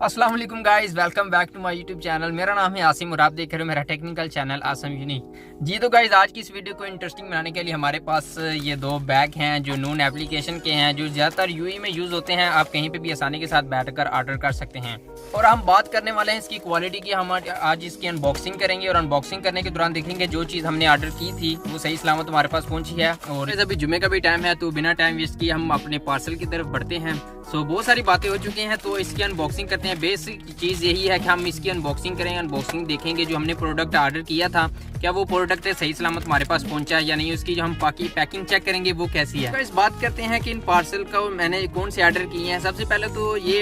अस्सलाम वालेकुम guys, welcome back to my YouTube channel. मेरा नाम है आसिम और आप देख रहे हो मेरा टेक्निकल चैनल आसम यूनिक। जी तो गाइस, आज की इस वीडियो को इंटरेस्टिंग बनाने के लिए हमारे पास ये दो बैग हैं जो नून एप्लीकेशन के हैं, जो ज़्यादातर यूएई में यूज़ होते हैं। आप कहीं पे भी आसानी के साथ बैठकर ऑर्डर कर सकते हैं और हम बात करने वाले हैं इसकी क्वालिटी की। हम आज इसकी अनबॉक्सिंग करेंगे और अनबॉक्सिंग करने के दौरान देखेंगे जो चीज़ हमने ऑर्डर की थी वो सही सलामत हमारे पास पहुंची है। और अभी जुमे का भी टाइम है तो बिना टाइम वेस्ट किए हम अपने पार्सल की तरफ बढ़ते हैं। बहुत सारी बातें हो चुकी हैं तो इसकी अनबॉक्सिंग करते हैं। बेसिक चीज़ यही है कि हम इसकी अनबॉक्सिंग करेंगे, अनबॉक्सिंग देखेंगे जो हमने प्रोडक्ट ऑर्डर किया था क्या वो प्रोडक्ट सही सलामत हमारे पास पहुंचा है या नहीं, उसकी जो हम बाकी पैकिंग चेक करेंगे वो कैसी है। तो इस बात करते हैं कि इन पार्सल का मैंने कौन से ऑर्डर किए हैं। सबसे पहले तो ये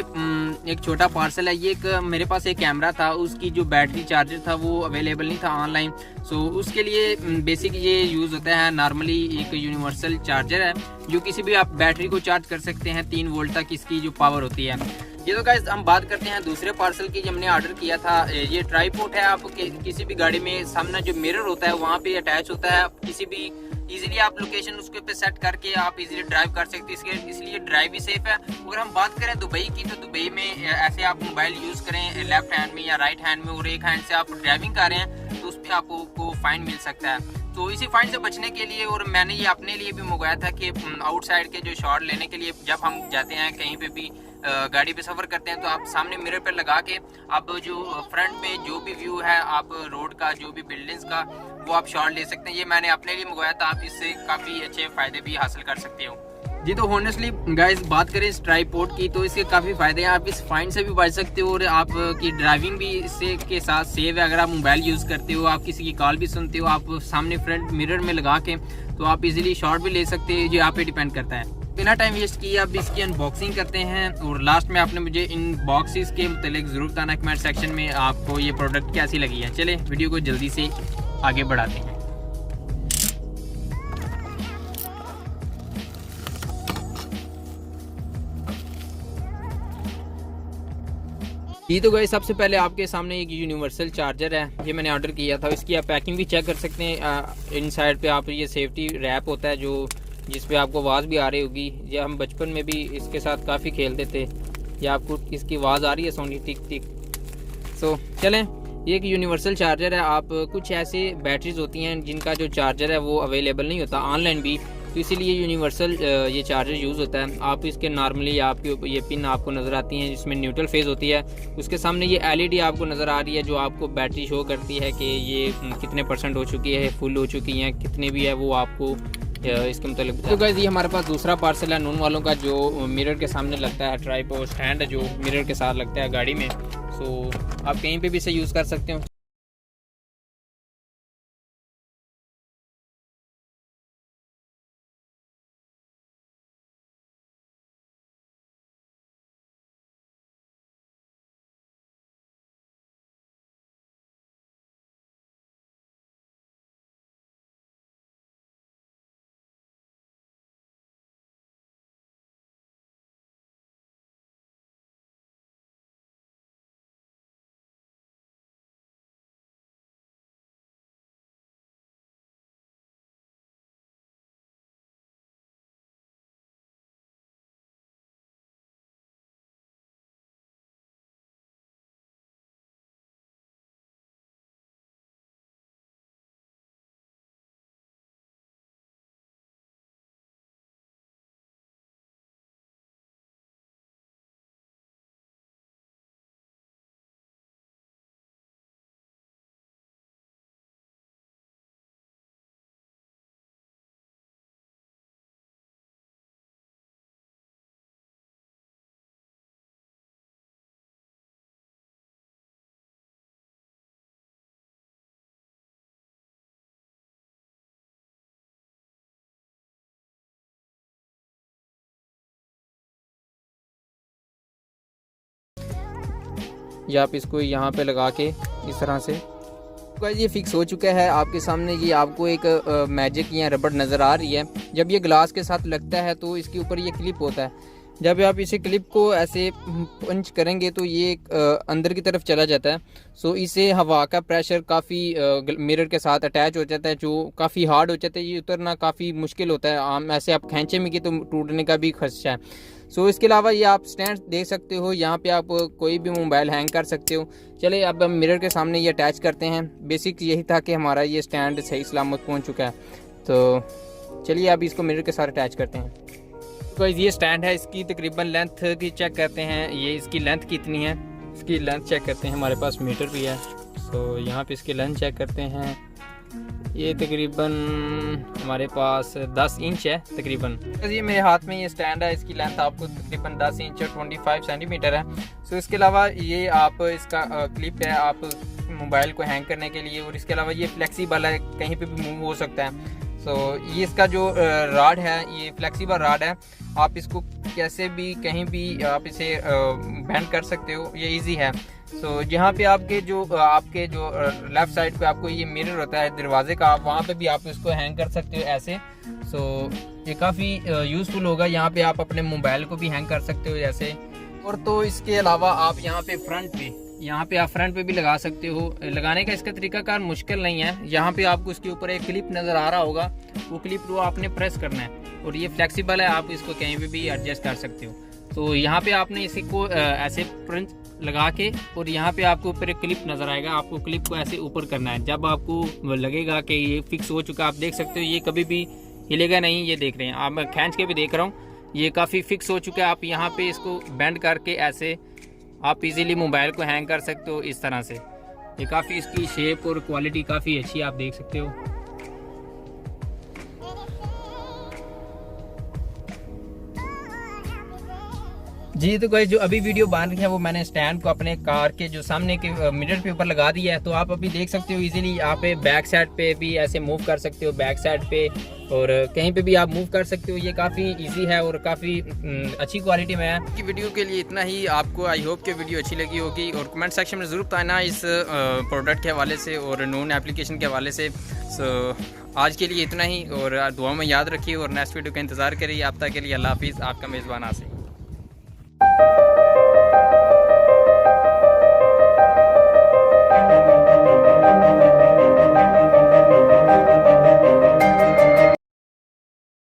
एक छोटा पार्सल है। ये एक मेरे पास एक कैमरा था, उसकी जो बैटरी चार्जर था वो अवेलेबल नहीं था ऑनलाइन। उसके लिए बेसिक ये यूज़ होता है। नॉर्मली एक यूनिवर्सल चार्जर है जो किसी भी आप बैटरी को चार्ज कर सकते हैं। 3 वोल्ट तक इसकी जो पावर होती है। ये तो गाइस हम बात करते हैं दूसरे पार्सल की जो हमने ऑर्डर किया था। ये ट्राईपोड है। आप किसी भी गाड़ी में सामने जो मिरर होता है वहाँ पे अटैच होता है। किसी भी इजीली आप लोकेशन उसके पे सेट करके आप इजीली ड्राइव कर सकते हैं, इसलिए ड्राइव भी सेफ है। अगर हम बात करें दुबई की तो दुबई में ऐसे आप मोबाइल यूज़ करें लेफ्ट हैंड में या राइट हैंड में और एक हैंड से आप ड्राइविंग कर रहे हैं तो उस पर आपको फाइन मिल सकता है। तो इसी फाइन से बचने के लिए और मैंने ये अपने लिए भी मंगवाया था कि आउटसाइड के जो शॉट लेने के लिए जब हम जाते हैं कहीं पे भी गाड़ी पे सफ़र करते हैं तो आप सामने मिरर पर लगा के आप जो फ्रंट में जो भी व्यू है आप रोड का जो भी बिल्डिंग्स का वो आप शॉट ले सकते हैं। ये मैंने अपने लिए मंगवाया था। आप इससे काफ़ी अच्छे फ़ायदे भी हासिल कर सकते हो। जी तो होनेस्टली गाइस बात करें इस ट्राईपोड की तो इसके काफ़ी फ़ायदे हैं। आप इस फाइन से भी बच सकते हो और आपकी ड्राइविंग भी इससे के साथ सेव है। अगर आप मोबाइल यूज़ करते हो, आप किसी की कॉल भी सुनते हो, आप सामने फ्रंट मिरर में लगा के तो आप इजीली शॉट भी ले सकते हो। जो आप पे डिपेंड करता है। बिना टाइम वेस्ट किए अब इसकी अनबॉक्सिंग करते हैं और लास्ट में आपने मुझे इन बॉक्सेस के मुतालिक ज़रूर बताना कमेंट सेक्शन में आपको ये प्रोडक्ट कैसी लगी है। चले वीडियो को जल्दी से आगे बढ़ाते हैं। ये तो गए सबसे पहले आपके सामने एक यूनिवर्सल चार्जर है। ये मैंने ऑर्डर किया था। इसकी आप पैकिंग भी चेक कर सकते हैं। इन साइड पे आप ये सेफ्टी रैप होता है जो जिस पे आपको आवाज़ भी आ रही होगी। ये हम बचपन में भी इसके साथ काफ़ी खेलते थे। या आपको इसकी आवाज़ आ रही है सोनी टिक टिक। चलें, ये एक यूनिवर्सल चार्जर है। आप कुछ ऐसे बैटरीज होती हैं जिनका जो चार्जर है वो अवेलेबल नहीं होता ऑनलाइन भी, तो इसीलिए यूनिवर्सल ये चार्जर यूज़ होता है। आप इसके नॉर्मली आपकी ये पिन आपको नज़र आती हैं जिसमें न्यूट्रल फेज़ होती है। उसके सामने ये एलईडी आपको नज़र आ रही है जो आपको बैटरी शो करती है कि ये कितने % हो चुकी है, फुल हो चुकी है, कितनी भी है वो आपको इसके मतलब। तो गाइस ये हमारे पास दूसरा पार्सल है नून वालों का जो मिरर के सामने लगता है। ट्राईपोड स्टैंड जो मिरर के साथ लगता है गाड़ी में। आप कहीं पे भी इसे यूज़ कर सकते हो। या आप इसको यहाँ पे लगा के इस तरह से ये फिक्स हो चुका है आपके सामने। ये आपको एक मैजिक या रबड़ नज़र आ रही है। जब ये ग्लास के साथ लगता है तो इसके ऊपर ये क्लिप होता है। जब आप इसे क्लिप को ऐसे पंच करेंगे तो ये अंदर की तरफ चला जाता है। सो इसे हवा का प्रेशर काफ़ी मिरर के साथ अटैच हो जाता है, जो काफ़ी हार्ड हो जाता है, ये उतरना काफ़ी मुश्किल होता है। आम ऐसे आप खींचेंगे तो टूटने का भी खदशा है। सो इसके अलावा ये आप स्टैंड देख सकते हो, यहाँ पे आप कोई भी मोबाइल हैंग कर सकते हो। चलिए अब हम मिरर के सामने ये अटैच करते हैं। बेसिक यही था कि हमारा ये स्टैंड सही सलामत पहुँच चुका है। तो चलिए अब इसको मिरर के साथ अटैच करते हैं। तो ये स्टैंड है, इसकी तकरीबन लेंथ की चेक करते हैं। ये इसकी लेंथ कितनी है, इसकी लेंथ चेक करते हैं। हमारे पास मीटर भी है, तो यहाँ पे इसकी लेंथ चेक करते हैं। ये तकरीबन हमारे पास 10 इंच है तकरीबन। ये मेरे हाथ में ये स्टैंड है, इसकी लेंथ आपको तकरीबन 10 इंच 25 सेंटीमीटर है। सो इसके अलावा ये आप इसका क्लिप है आप मोबाइल को हैंग करने के लिए, और इसके अलावा ये फ्लेक्सिबल है, कहीं पे भी मूव हो सकता है। सो ये इसका जो रॉड है ये फ्लेक्सिबल रॉड है, आप इसको कैसे भी कहीं भी आप इसे बेंड कर सकते हो, ये इजी है। सो जहाँ पे आपके जो लेफ़्ट साइड पे आपको ये मिरर होता है दरवाजे का, आप वहाँ पे भी आप इसको हैंग कर सकते हो ऐसे। सो ये काफ़ी यूज़फुल होगा। यहाँ पे आप अपने मोबाइल को भी हैंग कर सकते हो ऐसे। और तो इसके अलावा आप यहाँ पे फ्रंट पे भी लगा सकते हो। लगाने का इसका तरीकाकार मुश्किल नहीं है। यहाँ पे आपको इसके ऊपर एक क्लिप नज़र आ रहा होगा, वो क्लिप को आपने प्रेस करना है, और ये फ्लेक्सिबल है, आप इसको कहीं पे भी एडजस्ट कर सकते हो। तो यहाँ पे आपने इसी को ऐसे फ्रंट लगा के, और यहाँ पे आपको ऊपर एक क्लिप नज़र आएगा, आपको क्लिप को ऐसे ऊपर करना है। जब आपको लगेगा कि ये फिक्स हो चुका, आप देख सकते हो ये कभी भी हिलेगा नहीं। ये देख रहे हैं आप, मैं खींच के भी देख रहा हूँ, ये काफ़ी फिक्स हो चुका है। आप यहाँ पे इसको बेंड करके ऐसे आप इजीली मोबाइल को हैंग कर सकते हो इस तरह से। ये काफ़ी इसकी शेप और क्वालिटी काफ़ी अच्छी है, आप देख सकते हो। जी तो गाइस जो अभी वीडियो बन रही है वो मैंने स्टैंड को अपने कार के जो सामने के मिरर के ऊपर लगा दिया है। तो आप अभी देख सकते हो इजीली यहाँ पे बैक साइड पे भी ऐसे मूव कर सकते हो, बैक साइड पे और कहीं पे भी आप मूव कर सकते हो। ये काफ़ी इजी है और काफ़ी अच्छी क्वालिटी में है। की वीडियो के लिए इतना ही। आपको आई होप कि वीडियो अच्छी लगी होगी, और कमेंट सेक्शन में ज़रूर बताना इस प्रोडक्ट के हवाले से और नून एप्लीकेशन के हवाले से। सो आज के लिए इतना ही, और दुआ में याद रखिए और नेक्स्ट वीडियो का इंतज़ार करिए। अब तक के लिए अल्लाह हाफिज़, आपका मेज़बान आसिम।